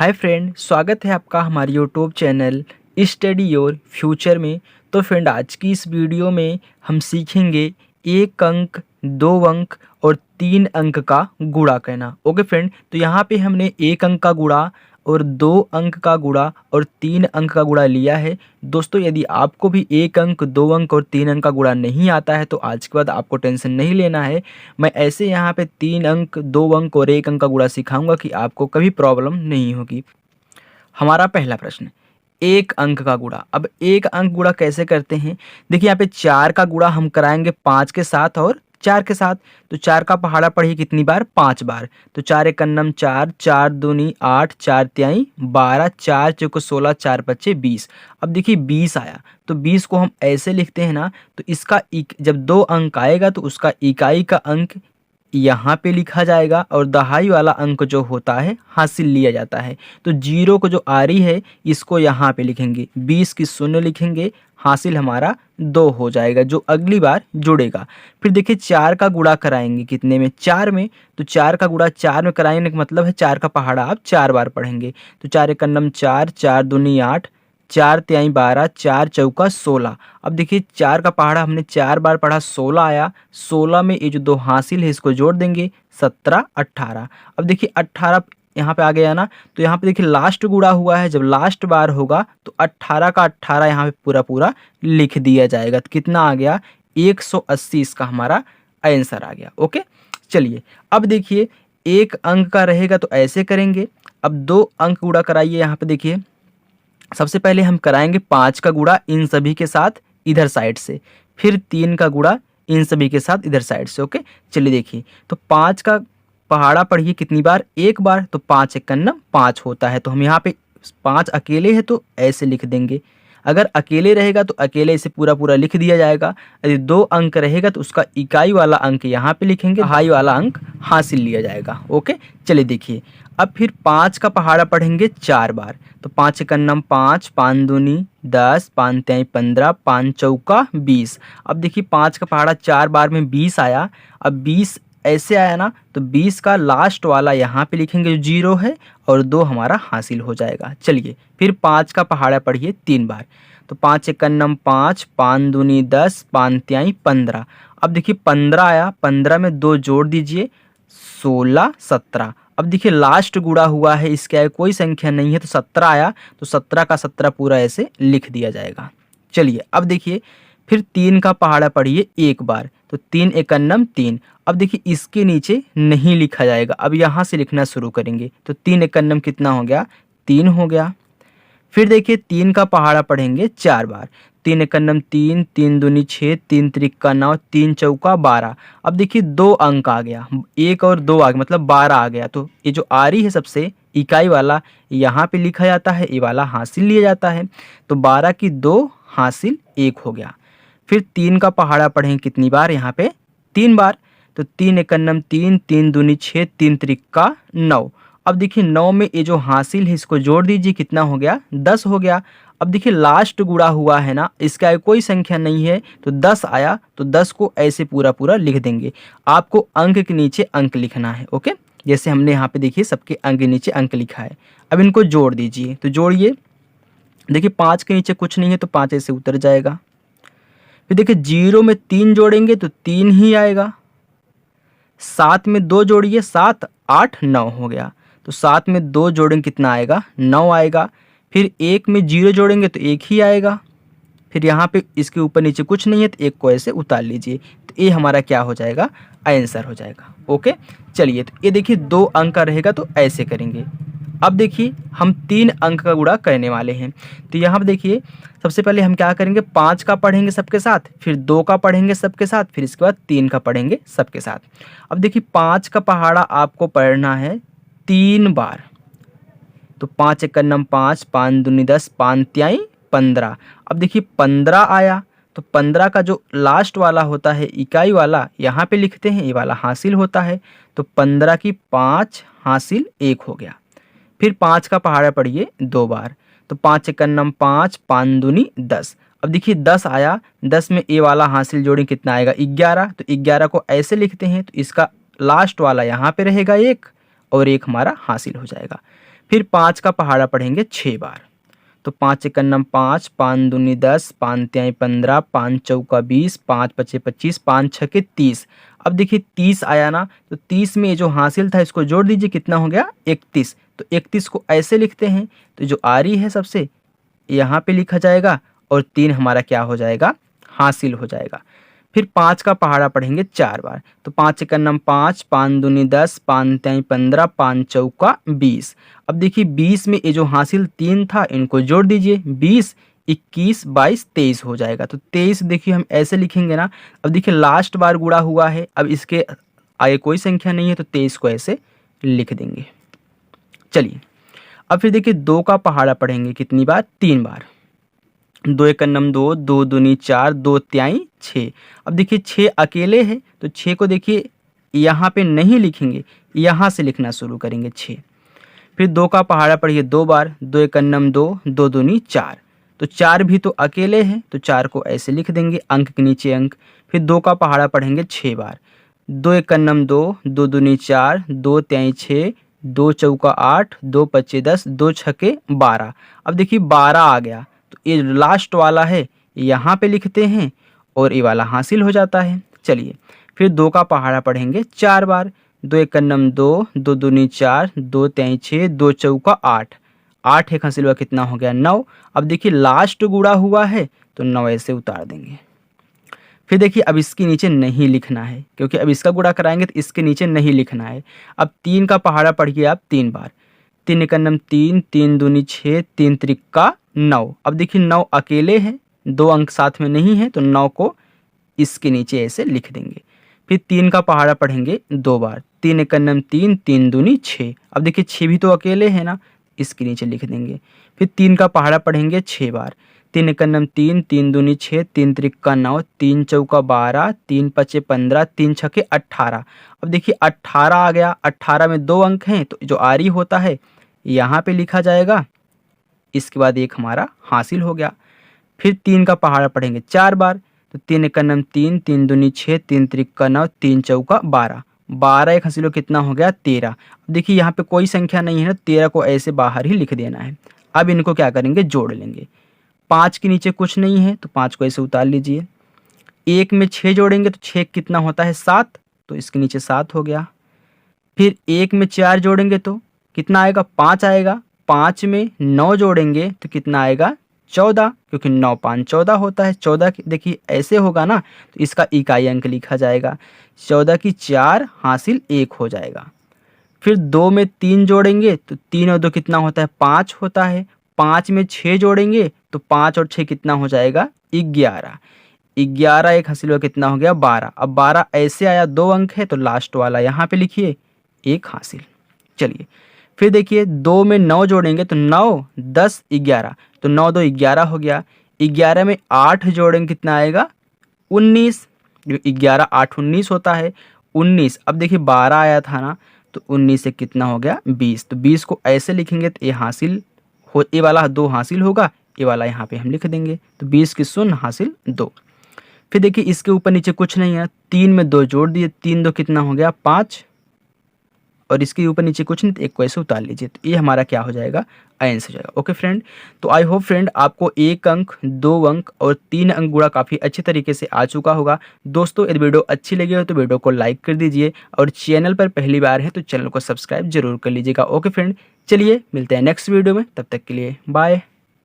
Hi friend, स्वागत है आपका हमारे YouTube channel study your future में। तो फ्रेंड, आज की इस वीडियो में हम सीखेंगे एक अंक, दो अंक और तीन अंक का गुणा करना। ओके फ्रेंड, तो यहाँ पे हमने एक अंक का गुणा और दो अंक का गुणा और तीन अंक का गुणा लिया है। दोस्तों, यदि आपको भी एक अंक, दो अंक और तीन अंक का गुणा नहीं आता है तो आज के बाद आपको टेंशन नहीं लेना है। मैं ऐसे यहाँ पे तीन अंक, दो अंक और एक अंक का गुणा सिखाऊंगा कि आपको कभी प्रॉब्लम नहीं होगी। हमारा पहला प्रश्न, एक अंक का गुणा। अब एक अंक गुणा कैसे करते हैं? देखिए, यहाँ पे चार का गुणा हम कराएंगे पाँच के साथ और चार के साथ। तो चार का पहाड़ा पढ़िए कितनी बार? पांच बार। तो चार एक कन्नम चार, चार दूनी आठ, चार त्याई 12, चार चौको 16, चार पच्चे 20। अब देखिए 20 आया, तो 20 को हम ऐसे लिखते हैं ना, तो इसका जब दो अंक आएगा तो उसका इकाई का अंक यहाँ पे लिखा जाएगा और दहाई वाला अंक जो होता है हासिल लिया जाता है। तो जीरो को जो आ रही है इसको यहाँ पे लिखेंगे, 20 की शून्य लिखेंगे, हासिल हमारा 2 हो जाएगा जो अगली बार जुड़ेगा। फिर देखिए चार का गुणा कराएंगे कितने में? चार में। तो चार का गुणा चार में कराएंगे का मतलब है चार का पहाड़ा आप चार बार पढ़ेंगे। तो चार एक कन्नम चार, चार दूनी आठ, चार त्याई 12, चार चौका 16। अब देखिए चार का पहाड़ा हमने चार बार पढ़ा, 16 आया। 16 में ये जो दो हासिल है इसको जोड़ देंगे, 17, 18। अब देखिए 18 यहाँ पे आ गया ना, तो यहाँ पे देखिए लास्ट गुणा हुआ है, जब लास्ट बार होगा तो 18 का 18 यहाँ पे पूरा पूरा लिख दिया जाएगा। तो कितना आ गया? 180 इसका हमारा आंसर आ गया। ओके, चलिए अब देखिए एक अंक का रहेगा तो ऐसे करेंगे। अब दो अंक गुणा कराइए। यहाँ पे देखिए सबसे पहले हम कराएंगे पाँच का गुणा इन सभी के साथ इधर साइड से, फिर तीन का गुणा इन सभी के साथ इधर साइड से। ओके, चलिए देखिए, तो पाँच का पहाड़ा पढ़िए कितनी बार? एक बार। तो पाँच एक कन्ना पाँच होता है, तो हम यहाँ पे पाँच अकेले है तो ऐसे लिख देंगे। अगर अकेले रहेगा तो अकेले इसे पूरा पूरा लिख दिया जाएगा। यदि दो अंक रहेगा तो उसका इकाई वाला अंक यहाँ पे लिखेंगे, दहाई वाला अंक हासिल लिया जाएगा। ओके, चलिए देखिए, अब फिर पाँच का पहाड़ा पढ़ेंगे चार बार। तो पाँच एकन्नम पाँच, पाँच दूनी 10, पाँच त्याई 15, पाँच चौका 20। अब देखिए पाँच का पहाड़ा चार बार में 20 आया। अब 20 ऐसे आया ना, तो 20 का लास्ट वाला यहाँ पे लिखेंगे जो जीरो है और दो हमारा हासिल हो जाएगा। चलिए फिर पाँच का पहाड़ा पढ़िए तीन बार। तो पाँच एकन्नम पाँच, पाँच दूनी 10, पाँच त्याई 15। अब देखिए 15 आया, 15 में दो जोड़ दीजिए, 16, 17। अब देखिए लास्ट गुणा हुआ है, इसके आगे कोई संख्या नहीं है तो 17 आया, तो 17 का 17 पूरा ऐसे लिख दिया जाएगा। चलिए अब देखिए फिर तीन का पहाड़ा पढ़िए एक बार। तो तीन एकन्नम तीन। अब देखिए इसके नीचे नहीं लिखा जाएगा, अब यहाँ से लिखना शुरू करेंगे। तो तीन एकन्नम कितना हो गया? 3 हो गया। फिर देखिए तीन का पहाड़ा पढ़ेंगे चार बार। तीन एकन्नम तीन, तीन दूनी 6, तीन त्रिक्का 9, तीन चौका 12। अब देखिए दो अंक आ गया, एक और दो आ गया, मतलब 12 आ गया। तो ये जो आ रही है सबसे इकाई वाला यहाँ पे लिखा जाता है, ये वाला हासिल लिया जाता है। तो 12 की दो हासिल एक हो गया। फिर तीन का पहाड़ा पढ़ें कितनी बार? यहाँ पे तीन बार। तो तीन एकन्नम तीन, तीन दूनी 6, तीन त्रिक्का 9। अब देखिए 9 में ये जो हासिल है इसको जोड़ दीजिए, कितना हो गया? 10 हो गया। अब देखिए लास्ट गुणा हुआ है ना, इसके आगे कोई संख्या नहीं है तो 10 आया, तो 10 को ऐसे पूरा पूरा लिख देंगे। आपको अंक के नीचे अंक लिखना है। ओके, जैसे हमने यहाँ पे देखिए सबके अंक के नीचे अंक लिखा है। अब इनको जोड़ दीजिए, तो जोड़िए। देखिए 5 के नीचे कुछ नहीं है तो 5 ऐसे उतर जाएगा। फिर देखिए जीरो में 3 जोड़ेंगे तो 3 ही आएगा। 7 में 2 जोड़िए, 7, 8, 9 हो गया। तो 7 में 2 जोड़ेंगे कितना आएगा? 9 आएगा। फिर एक में जीरो जोड़ेंगे तो एक ही आएगा। फिर यहाँ पे इसके ऊपर नीचे कुछ नहीं है तो एक को ऐसे उतार लीजिए, तो ये हमारा क्या हो जाएगा? आंसर हो जाएगा। ओके, चलिए तो ये देखिए दो अंक का रहेगा तो ऐसे करेंगे। अब देखिए हम तीन अंक का गुणा करने वाले हैं। तो यहाँ पर देखिए सबसे पहले हम क्या करेंगे? पाँच का पढ़ेंगे सबके साथ, फिर दो का पढ़ेंगे सबके साथ, फिर इसके बाद तीन का पढ़ेंगे सबके साथ। अब देखिए पाँच का पहाड़ा आपको पढ़ना है तीन बार। तो पाँच एकन्नम पाँच, पाँच दूनी 10, पाँच त्याई 15। अब देखिए 15 आया, तो 15 का जो लास्ट वाला होता है इकाई वाला यहाँ पे लिखते हैं, ये वाला हासिल होता है। तो 15 की 5 हासिल 1 हो गया। फिर 5 का पहाड़ा पढ़िए दो बार। तो पाँच एकन्नम पाँच, पाँच दूनी 10। अब देखिए 10 आया, 10 में ए वाला हासिल जोड़ें कितना आएगा? 11। तो 11 को ऐसे लिखते हैं, तो इसका लास्ट वाला यहाँ पे रहेगा एक और एक हमारा हासिल हो जाएगा। फिर 5 का पहाड़ा पढ़ेंगे 6 बार। तो 5 एकम नम 5, 5 दूनी 10, 5 तिहाई 15, 5 चौका 20, 5 पचे 25, 5 छके 30। अब देखिए 30 आया ना, तो 30 में जो हासिल था इसको जोड़ दीजिए, कितना हो गया 31। तो 31 को ऐसे लिखते हैं, तो जो आरी है सबसे यहाँ पे लिखा जाएगा और 3 हमारा क्या हो जाएगा, हासिल हो जाएगा। फिर 5 का पहाड़ा पढ़ेंगे 4 बार। तो 5 एकम नम 5, 5 दूनी 10, 5 तिहाई 15, 5 चौका 20। अब देखिए 20 में ये जो हासिल 3 था इनको जोड़ दीजिए, 20, 21, 22, 23 हो जाएगा। तो 23 देखिए हम ऐसे लिखेंगे ना। अब देखिए लास्ट बार गुणा हुआ है, अब इसके आगे कोई संख्या नहीं है, तो 23 को ऐसे लिख देंगे। चलिए अब फिर देखिए 2 का पहाड़ा पढ़ेंगे कितनी बार, 3 बार। 2 एकम नम 2, 2 दूनी 4, 2 तिहाई 6। अब देखिए 6 अकेले है, तो 6 को देखिए यहाँ पे नहीं लिखेंगे, यहाँ से लिखना शुरू करेंगे 6। फिर 2 का पहाड़ा पढ़िए 2 बार। 2 एकम नम 2, 2 दूनी 4। तो 4 भी तो अकेले हैं, तो 4 को ऐसे लिख देंगे, अंक के नीचे अंक। फिर 2 का पहाड़ा पढ़ेंगे 6 बार। 2 एकम नम 2, 2 दूनी 4, 2 तिहाई 6, 2 चौका 8, 2 पच्चे 10, 2 छके 12। अब देखिए 12 आ गया, तो ये लास्ट वाला है यहाँ पे लिखते हैं और ये वाला हासिल हो जाता है। चलिए फिर 2 का पहाड़ा पढ़ेंगे 4 बार। 2 एकम नम 2, 2 दूनी 4, 2 तिहाई 6, 2 चौका 8। 8 एक हासिल हुआ, कितना हो गया 9। अब देखिए लास्ट गुणा हुआ है, तो 9 ऐसे उतार देंगे। फिर देखिए अब इसके नीचे नहीं लिखना है, क्योंकि अब इसका गुणा कराएंगे तो इसके नीचे नहीं लिखना है। अब 3 का पहाड़ा पढ़िए आप 3 बार। 3 एकम नम 3, 3 दूनी 6, 3 त्रिका 9। अब देखिए 9 अकेले हैं, 2 अंक साथ में नहीं है, तो 9 को इसके नीचे ऐसे लिख देंगे। फिर 3 का पहाड़ा पढ़ेंगे 2 बार। 3 एकम नम 3, 3 दूनी 6। अब देखिए 6 भी तो अकेले है ना, इसके नीचे लिख देंगे। फिर 3 का पहाड़ा पढ़ेंगे 6 बार। 3 एकम नम 3, 3 दूनी 6, 3 त्रिका 9, 3 चौका 12, 3 पचे 15, 3 छके 18। अब देखिए 18 आ गया, 18 में 2 अंक हैं, तो जो आरी होता है यहाँ पे लिखा जाएगा, इसके बाद एक हमारा हासिल हो गया। फिर 3 का पहाड़ा पढ़ेंगे 4 बार। तो 3 एकम नम 3, 3 दूनी 6, 3 त्रिका 9, 3 चौका 12। 12 एक हासिल हो, कितना हो गया 13। अब देखिए यहाँ पे कोई संख्या नहीं है ना, 13 को ऐसे बाहर ही लिख देना है। अब इनको क्या करेंगे, जोड़ लेंगे। 5 के नीचे कुछ नहीं है, तो 5 को ऐसे उतार लीजिए। 1 में 6 जोड़ेंगे तो 6 कितना होता है 7, तो इसके नीचे 7 हो गया। फिर 1 में 4 जोड़ेंगे तो कितना आएगा 5 आएगा। 5 में 9 जोड़ेंगे तो कितना आएगा 14, क्योंकि 9 5 14 होता है। 14 देखिए ऐसे होगा ना, तो इसका इकाई अंक लिखा जाएगा। 14 की 4 हासिल 1 हो जाएगा। फिर 2 में 3 जोड़ेंगे तो 3 और 2 कितना होता है 5 होता है। 5 में 6 जोड़ेंगे तो 5 और 6 कितना हो जाएगा 11। 11 एक हासिल हुआ, कितना हो गया 12। अब 12 ऐसे आया, 2 अंक है, तो लास्ट वाला यहाँ पे लिखिए, 1 हासिल। चलिए फिर देखिए 2 में 9 जोड़ेंगे तो 9 10 11, तो 9 2 11 हो गया। 11 में 8 जोड़ेंगे कितना आएगा 19, 11 8 19 होता है 19। अब देखिए 12 आया था ना, तो 19 से कितना हो गया 20। तो 20 को ऐसे लिखेंगे तो ये हासिल हो, ये वाला 2 हासिल होगा, ये वाला यहाँ पे हम लिख देंगे। तो 20 की 0 हासिल 2। फिर देखिए इसके ऊपर नीचे कुछ नहीं है, 3 में 2 जोड़ दिए, 3 2 कितना हो गया 5, और इसके ऊपर नीचे कुछ नहीं, तो एक को ऐसे उतार लीजिए, तो ये हमारा क्या हो जाएगा आंसर हो जाएगा। ओके फ्रेंड, तो आई होप फ्रेंड आपको 1 अंक 2 अंक और 3 अंक गुणा काफ़ी अच्छे तरीके से आ चुका होगा। दोस्तों यदि वीडियो अच्छी लगी हो तो वीडियो को लाइक कर दीजिए, और चैनल पर पहली बार है तो चैनल को सब्सक्राइब जरूर कर लीजिएगा। ओके फ्रेंड, चलिए मिलते हैं नेक्स्ट वीडियो में, तब तक के लिए बाय।